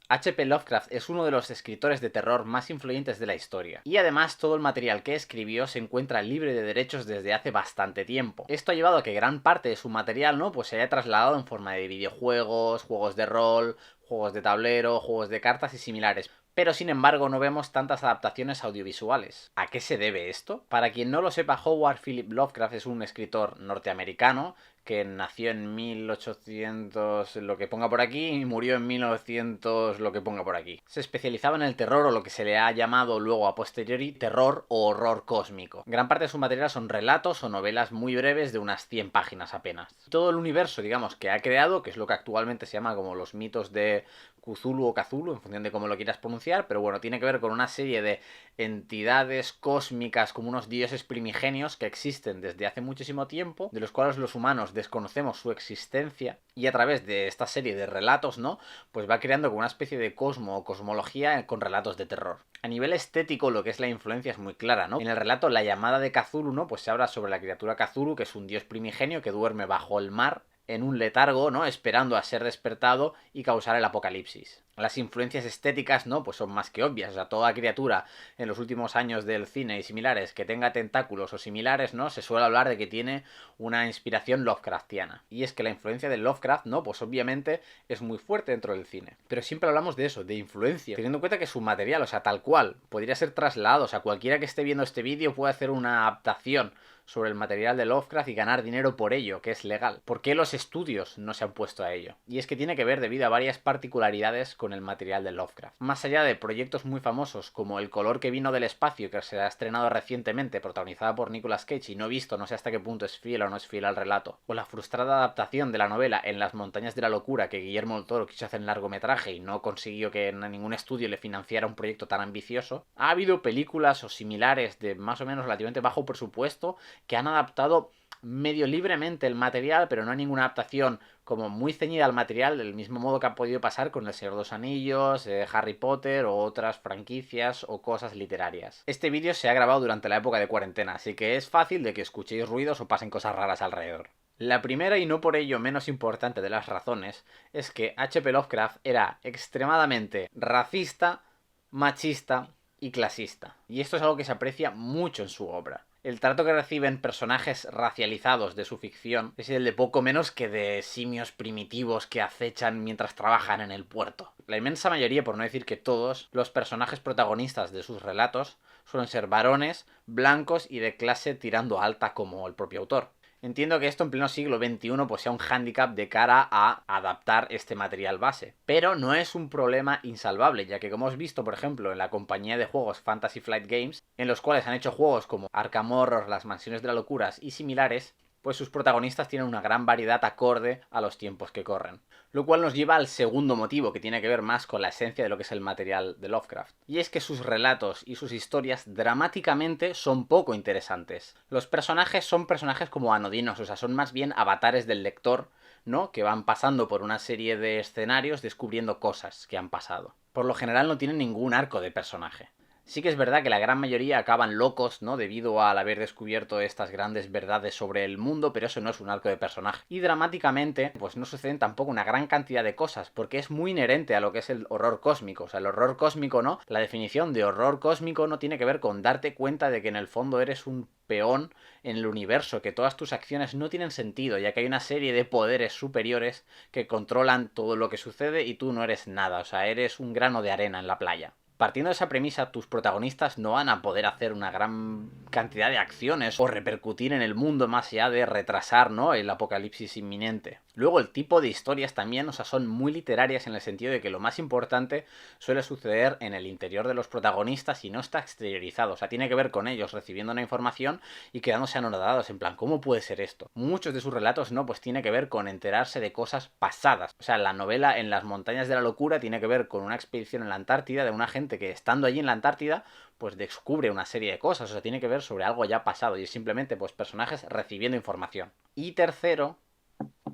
H.P. Lovecraft es uno de los escritores de terror más influyentes de la historia, y además todo el material que escribió se encuentra libre de derechos desde hace bastante tiempo. Esto ha llevado a que gran parte de su material, ¿no?, pues se haya trasladado en forma de videojuegos, juegos de rol, juegos de tablero, juegos de cartas y similares. Pero sin embargo no vemos tantas adaptaciones audiovisuales. ¿A qué se debe esto? Para quien no lo sepa, Howard Philip Lovecraft es un escritor norteamericano que nació en 1800 lo que ponga por aquí y murió en 1900 lo que ponga por aquí. Se especializaba en el terror, o lo que se le ha llamado luego a posteriori terror o horror cósmico. Gran parte de su material son relatos o novelas muy breves de unas 100 páginas apenas. Todo el universo, digamos, que ha creado, que es lo que actualmente se llama como los mitos de Cthulhu o Cthulhu, en función de cómo lo quieras pronunciar, pero bueno, tiene que ver con una serie de entidades cósmicas como unos dioses primigenios que existen desde hace muchísimo tiempo, de los cuales los humanos desconocemos su existencia, y a través de esta serie de relatos, ¿no?, pues va creando como una especie de cosmo o cosmología con relatos de terror. A nivel estético, lo que es la influencia es muy clara, ¿no? En el relato La llamada de Cthulhu, ¿no?, pues se habla sobre la criatura Cthulhu, que es un dios primigenio que duerme bajo el mar en un letargo, ¿no?, esperando a ser despertado y causar el apocalipsis. Las influencias estéticas, ¿no?, pues son más que obvias. O sea, toda criatura en los últimos años del cine y similares que tenga tentáculos o similares, ¿no?, se suele hablar de que tiene una inspiración Lovecraftiana. Y es que la influencia de Lovecraft, ¿no?, pues obviamente es muy fuerte dentro del cine. Pero siempre hablamos de eso, de influencia, teniendo en cuenta que su material, o sea, tal cual, podría ser trasladado. O sea, cualquiera que esté viendo este vídeo puede hacer una adaptación sobre el material de Lovecraft y ganar dinero por ello, que es legal. ¿Por qué los estudios no se han puesto a ello? Y es que tiene que ver debido a varias particularidades con el material de Lovecraft. Más allá de proyectos muy famosos como El color que vino del espacio, que se ha estrenado recientemente, protagonizada por Nicolas Cage, y no he visto, no sé hasta qué punto es fiel o no es fiel al relato, o la frustrada adaptación de la novela En las montañas de la locura que Guillermo del Toro quiso hacer en largometraje y no consiguió que ningún estudio le financiara un proyecto tan ambicioso, ha habido películas o similares de más o menos relativamente bajo presupuesto que han adaptado medio libremente el material, pero no hay ninguna adaptación como muy ceñida al material, del mismo modo que ha podido pasar con El Señor de los Anillos, Harry Potter o otras franquicias o cosas literarias. Este vídeo se ha grabado durante la época de cuarentena, así que es fácil de que escuchéis ruidos o pasen cosas raras alrededor. La primera y no por ello menos importante de las razones es que H.P. Lovecraft era extremadamente racista, machista y clasista. Y esto es algo que se aprecia mucho en su obra. El trato que reciben personajes racializados de su ficción es el de poco menos que de simios primitivos que acechan mientras trabajan en el puerto. La inmensa mayoría, por no decir que todos, los personajes protagonistas de sus relatos suelen ser varones, blancos y de clase tirando alta como el propio autor. Entiendo que esto en pleno siglo XXI pues sea un hándicap de cara a adaptar este material base, pero no es un problema insalvable, ya que como hemos visto por ejemplo en la compañía de juegos Fantasy Flight Games, en los cuales han hecho juegos como Arkham Horror, Las Mansiones de las Locuras y similares, pues sus protagonistas tienen una gran variedad acorde a los tiempos que corren. Lo cual nos lleva al segundo motivo, que tiene que ver más con la esencia de lo que es el material de Lovecraft. Y es que sus relatos y sus historias dramáticamente son poco interesantes. Los personajes son personajes como anodinos, o sea, son más bien avatares del lector, ¿no?, que van pasando por una serie de escenarios descubriendo cosas que han pasado. Por lo general no tienen ningún arco de personaje. Sí que es verdad que la gran mayoría acaban locos, ¿no?, debido al haber descubierto estas grandes verdades sobre el mundo, pero eso no es un arco de personaje. Y dramáticamente, pues no suceden tampoco una gran cantidad de cosas, porque es muy inherente a lo que es el horror cósmico. O sea, el horror cósmico, ¿no? La definición de horror cósmico no tiene que ver con darte cuenta de que en el fondo eres un peón en el universo, que todas tus acciones no tienen sentido, ya que hay una serie de poderes superiores que controlan todo lo que sucede y tú no eres nada, o sea, eres un grano de arena en la playa. Partiendo de esa premisa, tus protagonistas no van a poder hacer una gran cantidad de acciones o repercutir en el mundo más allá de retrasar, ¿no?, el apocalipsis inminente. Luego el tipo de historias también, o sea, son muy literarias en el sentido de que lo más importante suele suceder en el interior de los protagonistas y no está exteriorizado. O sea, tiene que ver con ellos recibiendo una información y quedándose anonadados, en plan, ¿cómo puede ser esto? Muchos de sus relatos, no, pues tiene que ver con enterarse de cosas pasadas. O sea, la novela En las montañas de la locura tiene que ver con una expedición en la Antártida de una gente que estando allí en la Antártida pues descubre una serie de cosas, o sea, tiene que ver sobre algo ya pasado y es simplemente pues personajes recibiendo información. Y tercero,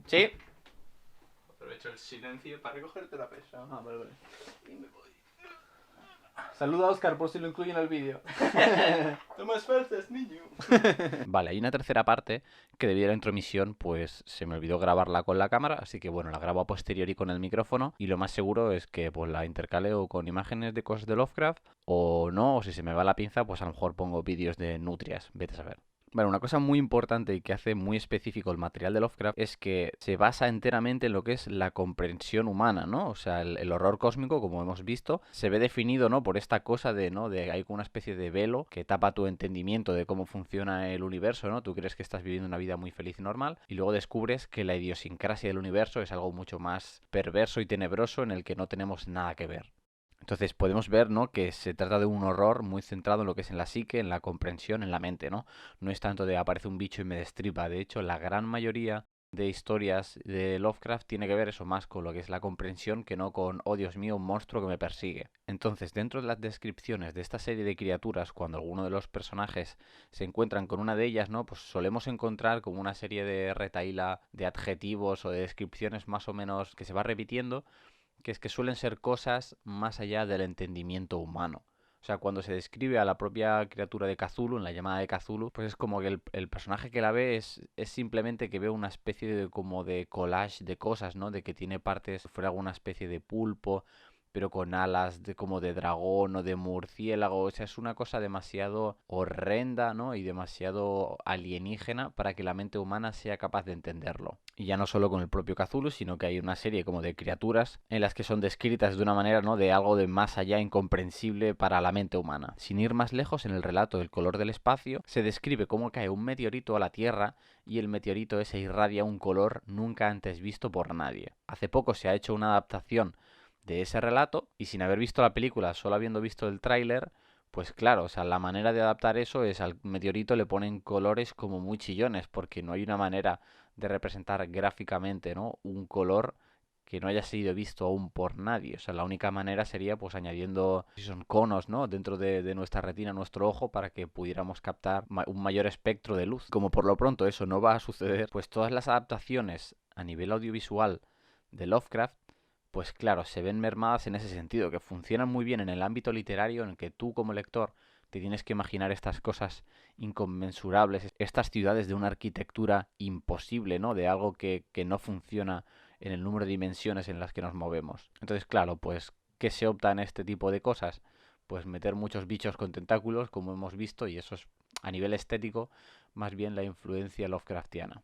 sí, Aprovecho el silencio para recogerte la pesa. vale. Y me voy. Saluda a Oscar por si lo incluyen en el vídeo. No me esfuerces, niño. Vale, hay una tercera parte que debido a la intromisión pues se me olvidó grabarla con la cámara, así que bueno, la grabo a posteriori con el micrófono y lo más seguro es que pues la intercale o con imágenes de cosas de Lovecraft o no, o si se me va la pinza pues a lo mejor pongo vídeos de nutrias, vete a saber. Bueno, una cosa muy importante y que hace muy específico el material de Lovecraft es que se basa enteramente en lo que es la comprensión humana, ¿no? O sea, el horror cósmico, como hemos visto, se ve definido, ¿no? Por esta cosa de, ¿no? De hay como una especie de velo que tapa tu entendimiento de cómo funciona el universo, ¿no? Tú crees que estás viviendo una vida muy feliz y normal y luego descubres que la idiosincrasia del universo es algo mucho más perverso y tenebroso en el que no tenemos nada que ver. Entonces podemos ver, ¿no? Que se trata de un horror muy centrado en lo que es en la psique, en la comprensión, en la mente, ¿no? No es tanto de aparece un bicho y me destripa. De hecho, la gran mayoría de historias de Lovecraft tiene que ver eso más con lo que es la comprensión que no con, oh Dios mío, un monstruo que me persigue. Entonces, dentro de las descripciones de esta serie de criaturas, cuando alguno de los personajes se encuentran con una de ellas, ¿no? Pues solemos encontrar como una serie de retahíla de adjetivos o de descripciones más o menos que se va repitiendo que es que suelen ser cosas más allá del entendimiento humano. O sea, cuando se describe a la propia criatura de Cthulhu, en la llamada de Cthulhu, pues es como que el personaje que la ve es simplemente que ve una especie de como de collage de cosas, ¿no? De que tiene partes, fuera alguna especie de pulpo, pero con alas de como de dragón o de murciélago. O sea, es una cosa demasiado horrenda, ¿no? Y demasiado alienígena para que la mente humana sea capaz de entenderlo. Y ya no solo con el propio Cthulhu, sino que hay una serie como de criaturas en las que son descritas de una manera, ¿no? De algo de más allá incomprensible para la mente humana. Sin ir más lejos, en el relato El color del espacio, se describe cómo cae un meteorito a la Tierra y el meteorito ese irradia un color nunca antes visto por nadie. Hace poco se ha hecho una adaptación de ese relato y sin haber visto la película, solo habiendo visto el tráiler, pues claro, o sea, la manera de adaptar eso es al meteorito le ponen colores como muy chillones, porque no hay una manera de representar gráficamente, ¿no? Un color que no haya sido visto aún por nadie. O sea, la única manera sería pues añadiendo, si son conos, ¿no? Dentro de nuestra retina, nuestro ojo, para que pudiéramos captar un mayor espectro de luz. Como por lo pronto eso no va a suceder, pues todas las adaptaciones a nivel audiovisual de Lovecraft pues claro, se ven mermadas en ese sentido, que funcionan muy bien en el ámbito literario, en el que tú como lector te tienes que imaginar estas cosas inconmensurables, estas ciudades de una arquitectura imposible, ¿no? De algo que no funciona en el número de dimensiones en las que nos movemos. Entonces, claro, pues, ¿qué se opta en este tipo de cosas? Pues meter muchos bichos con tentáculos, como hemos visto, y eso es, a nivel estético, más bien la influencia Lovecraftiana.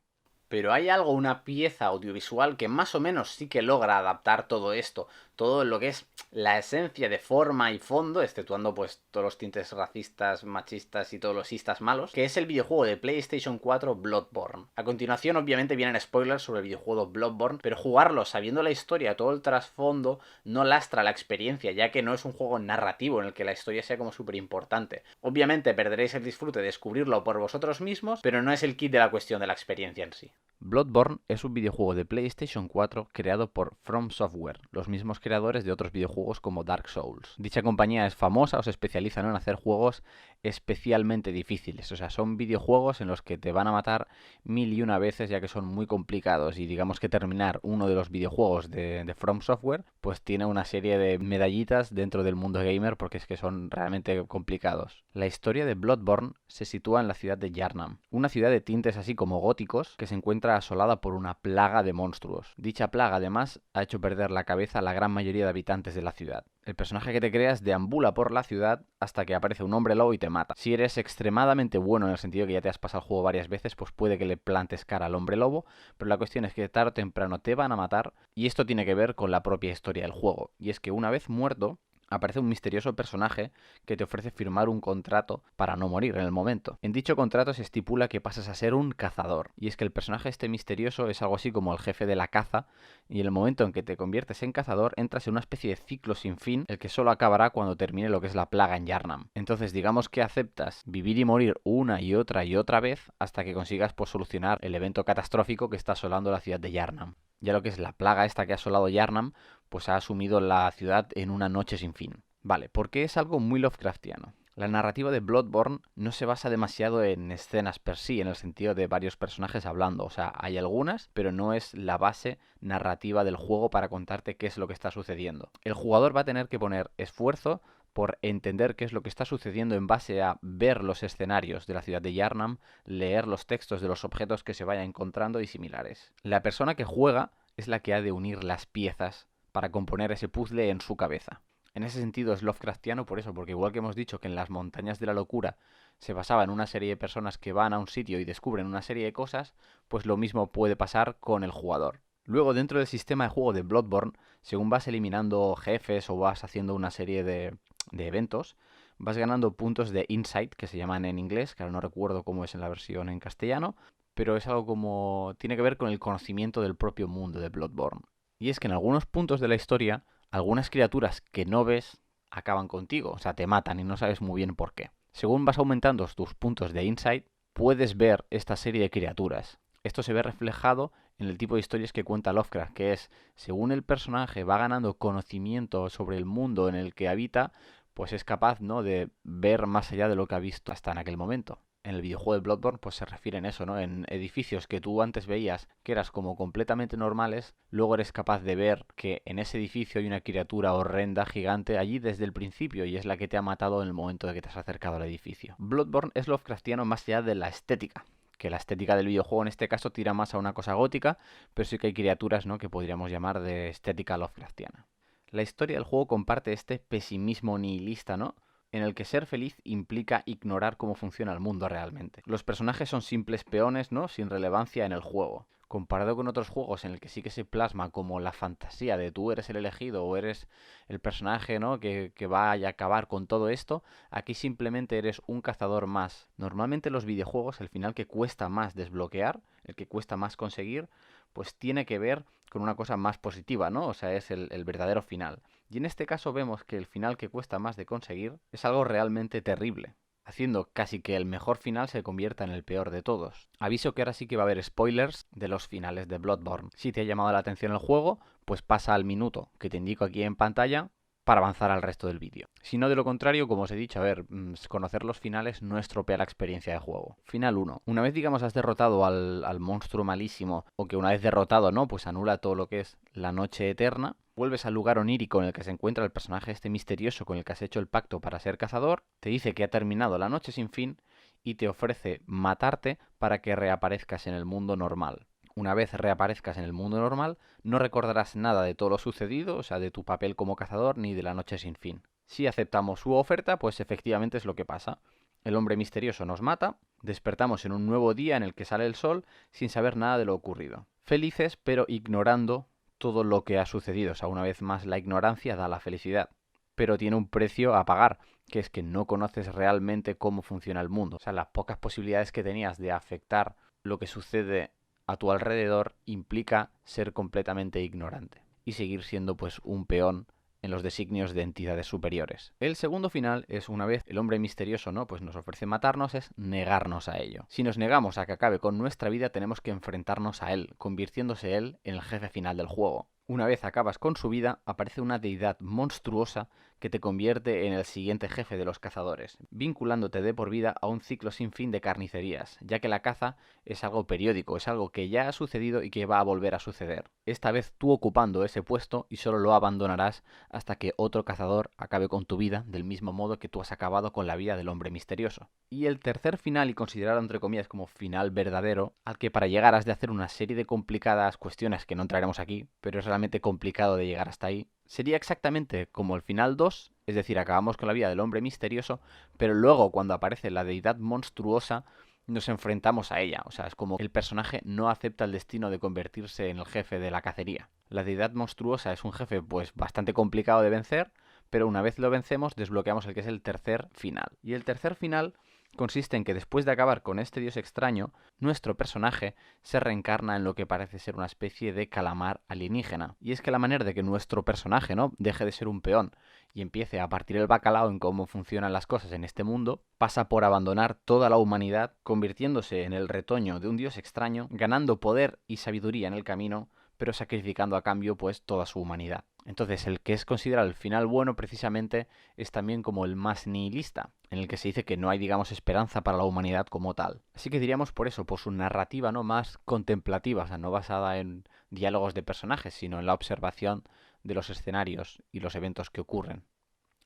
Pero hay algo, una pieza audiovisual que más o menos sí que logra adaptar todo esto, todo lo que es la esencia de forma y fondo, exceptuando pues todos los tintes racistas, machistas y todos los istas malos, que es el videojuego de PlayStation 4 Bloodborne. A continuación obviamente vienen spoilers sobre el videojuego Bloodborne, pero jugarlo sabiendo la historia, todo el trasfondo, no lastra la experiencia, ya que no es un juego narrativo en el que la historia sea como súper importante. Obviamente perderéis el disfrute de descubrirlo por vosotros mismos, pero no es el kit de la cuestión de la experiencia en sí. Bloodborne es un videojuego de PlayStation 4 creado por From Software, los mismos creadores de otros videojuegos como Dark Souls. Dicha compañía es famosa o se especializa en hacer juegos especialmente difíciles, o sea, son videojuegos en los que te van a matar 1001 veces ya que son muy complicados y digamos que terminar uno de los videojuegos de From Software pues tiene una serie de medallitas dentro del mundo gamer porque es que son realmente complicados. La historia de Bloodborne se sitúa en la ciudad de Yharnam, una ciudad de tintes así como góticos que se encuentra asolada por una plaga de monstruos. Dicha plaga además ha hecho perder la cabeza a la gran mayoría de habitantes de la ciudad. El personaje que te creas deambula por la ciudad hasta que aparece un hombre lobo y te mata. Si eres extremadamente bueno en el sentido que ya te has pasado el juego varias veces, pues puede que le plantes cara al hombre lobo, pero la cuestión es que tarde o temprano te van a matar y esto tiene que ver con la propia historia del juego. Y es que una vez muerto, aparece un misterioso personaje que te ofrece firmar un contrato para no morir en el momento. En dicho contrato se estipula que pasas a ser un cazador. Y es que el personaje este misterioso es algo así como el jefe de la caza, y en el momento en que te conviertes en cazador entras en una especie de ciclo sin fin, el que solo acabará cuando termine lo que es la plaga en Yharnam. Entonces digamos que aceptas vivir y morir una y otra vez hasta que consigas pues, solucionar el evento catastrófico que está asolando la ciudad de Yharnam. Ya lo que es la plaga esta que ha asolado Yharnam, pues ha asumido la ciudad en una noche sin fin. Vale, porque es algo muy Lovecraftiano. La narrativa de Bloodborne no se basa demasiado en escenas per sí, en el sentido de varios personajes hablando. O sea, hay algunas, pero no es la base narrativa del juego para contarte qué es lo que está sucediendo. El jugador va a tener que poner esfuerzo por entender qué es lo que está sucediendo en base a ver los escenarios de la ciudad de Yharnam, leer los textos de los objetos que se vaya encontrando y similares. La persona que juega es la que ha de unir las piezas para componer ese puzzle en su cabeza. En ese sentido es Lovecraftiano por eso, porque igual que hemos dicho que en las montañas de la locura se basaba en una serie de personas que van a un sitio y descubren una serie de cosas, pues lo mismo puede pasar con el jugador. Luego, dentro del sistema de juego de Bloodborne, según vas eliminando jefes o vas haciendo una serie de eventos, vas ganando puntos de insight, que se llaman en inglés, que ahora no recuerdo cómo es en la versión en castellano, pero es algo como... tiene que ver con el conocimiento del propio mundo de Bloodborne. Y es que en algunos puntos de la historia, algunas criaturas que no ves acaban contigo, o sea, te matan y no sabes muy bien por qué. Según vas aumentando tus puntos de insight, puedes ver esta serie de criaturas. Esto se ve reflejado en el tipo de historias que cuenta Lovecraft, que es, según el personaje va ganando conocimiento sobre el mundo en el que habita, pues es capaz, ¿no?, de ver más allá de lo que ha visto hasta en aquel momento. En el videojuego de Bloodborne pues se refiere en eso, ¿no? En edificios que tú antes veías que eras como completamente normales, luego eres capaz de ver que en ese edificio hay una criatura horrenda, gigante, allí desde el principio y es la que te ha matado en el momento de que te has acercado al edificio. Bloodborne es Lovecraftiano más allá de la estética, que la estética del videojuego en este caso tira más a una cosa gótica, pero sí que hay criaturas, ¿no?, que podríamos llamar de estética Lovecraftiana. La historia del juego comparte este pesimismo nihilista, ¿no?, en el que ser feliz implica ignorar cómo funciona el mundo realmente. Los personajes son simples peones, ¿no?, sin relevancia en el juego. Comparado con otros juegos en el que sí que se plasma como la fantasía de tú eres el elegido o eres el personaje, ¿no?, que va a acabar con todo esto, aquí simplemente eres un cazador más. Normalmente en los videojuegos el final que cuesta más desbloquear, el que cuesta más conseguir, pues tiene que ver con una cosa más positiva, ¿no? O sea, es el verdadero final. Y en este caso vemos que el final que cuesta más de conseguir es algo realmente terrible, haciendo casi que el mejor final se convierta en el peor de todos. Aviso que ahora sí que va a haber spoilers de los finales de Bloodborne. Si te ha llamado la atención el juego, pues pasa al minuto que te indico aquí en pantalla para avanzar al resto del vídeo. Si no, de lo contrario, como os he dicho, a ver, conocer los finales no estropea la experiencia de juego. Final 1. Una vez, digamos, has derrotado al monstruo malísimo, o que una vez derrotado, ¿no?, pues anula todo lo que es la noche eterna, vuelves al lugar onírico en el que se encuentra el personaje este misterioso con el que has hecho el pacto para ser cazador, te dice que ha terminado la noche sin fin y te ofrece matarte para que reaparezcas en el mundo normal. Una vez reaparezcas en el mundo normal, no recordarás nada de todo lo sucedido, o sea, de tu papel como cazador ni de la noche sin fin. Si aceptamos su oferta, pues efectivamente es lo que pasa. El hombre misterioso nos mata, despertamos en un nuevo día en el que sale el sol sin saber nada de lo ocurrido. Felices, pero ignorando todo lo que ha sucedido. O sea, una vez más la ignorancia da la felicidad. Pero tiene un precio a pagar, que es que no conoces realmente cómo funciona el mundo. O sea, las pocas posibilidades que tenías de afectar lo que sucede a tu alrededor implica ser completamente ignorante y seguir siendo pues un peón en los designios de entidades superiores. El segundo final es, una vez el hombre misterioso, ¿no?, pues nos ofrece matarnos, es negarnos a ello. Si nos negamos a que acabe con nuestra vida, tenemos que enfrentarnos a él, convirtiéndose él en el jefe final del juego. Una vez acabas con su vida, aparece una deidad monstruosa que te convierte en el siguiente jefe de los cazadores, vinculándote de por vida a un ciclo sin fin de carnicerías, ya que la caza es algo periódico, es algo que ya ha sucedido y que va a volver a suceder. Esta vez tú ocupando ese puesto y solo lo abandonarás hasta que otro cazador acabe con tu vida, del mismo modo que tú has acabado con la vida del hombre misterioso. Y el tercer final, y considerado entre comillas como final verdadero, al que para llegar has de hacer una serie de complicadas cuestiones que no entraremos aquí, pero es realmente complicado de llegar hasta ahí, sería exactamente como el final 2, es decir, acabamos con la vida del hombre misterioso, pero luego cuando aparece la deidad monstruosa nos enfrentamos a ella. O sea, es como el personaje no acepta el destino de convertirse en el jefe de la cacería. La deidad monstruosa es un jefe pues bastante complicado de vencer, pero una vez lo vencemos desbloqueamos el que es el tercer final. Y el tercer final consiste en que después de acabar con este dios extraño, nuestro personaje se reencarna en lo que parece ser una especie de calamar alienígena. Y es que la manera de que nuestro personaje, ¿no?, deje de ser un peón y empiece a partir el bacalao en cómo funcionan las cosas en este mundo, pasa por abandonar toda la humanidad, convirtiéndose en el retoño de un dios extraño, ganando poder y sabiduría en el camino, pero sacrificando a cambio pues toda su humanidad. Entonces el que es considerado el final bueno precisamente es también como el más nihilista, en el que se dice que no hay, digamos, esperanza para la humanidad como tal. Así que diríamos por eso, por su narrativa, ¿no?, más contemplativa, o sea, no basada en diálogos de personajes, sino en la observación de los escenarios y los eventos que ocurren.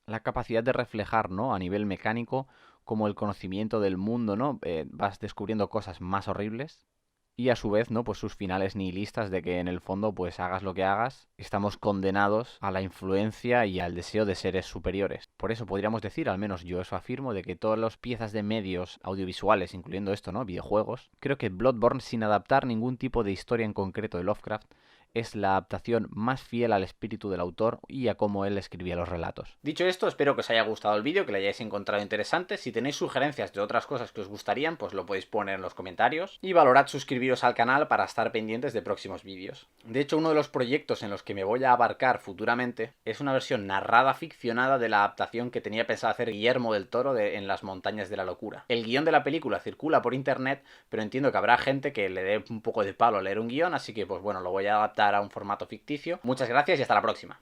la capacidad de reflejar, ¿no? A nivel mecánico, como el conocimiento del mundo, ¿no? Vas descubriendo cosas más horribles. Y a su vez, ¿no? Pues sus finales nihilistas de que en el fondo, pues hagas lo que hagas, estamos condenados a la influencia y al deseo de seres superiores. Por eso podríamos decir, al menos yo eso afirmo, de que todas las piezas de medios audiovisuales, incluyendo esto, ¿no? Videojuegos, creo que Bloodborne, sin adaptar ningún tipo de historia en concreto de Lovecraft, es la adaptación más fiel al espíritu del autor y a cómo él escribía los relatos. Dicho esto, espero que os haya gustado el vídeo, que lo hayáis encontrado interesante. Si tenéis sugerencias de otras cosas que os gustarían, pues lo podéis poner en los comentarios. Y valorad suscribiros al canal para estar pendientes de próximos vídeos. De hecho, uno de los proyectos en los que me voy a abarcar futuramente es una versión narrada ficcionada de la adaptación que tenía pensado hacer Guillermo del Toro de En las montañas de la locura. El guión de la película circula por internet, pero entiendo que habrá gente que le dé un poco de palo leer un guión, así que pues bueno, lo voy a adaptar a un formato ficticio. Muchas gracias y hasta la próxima.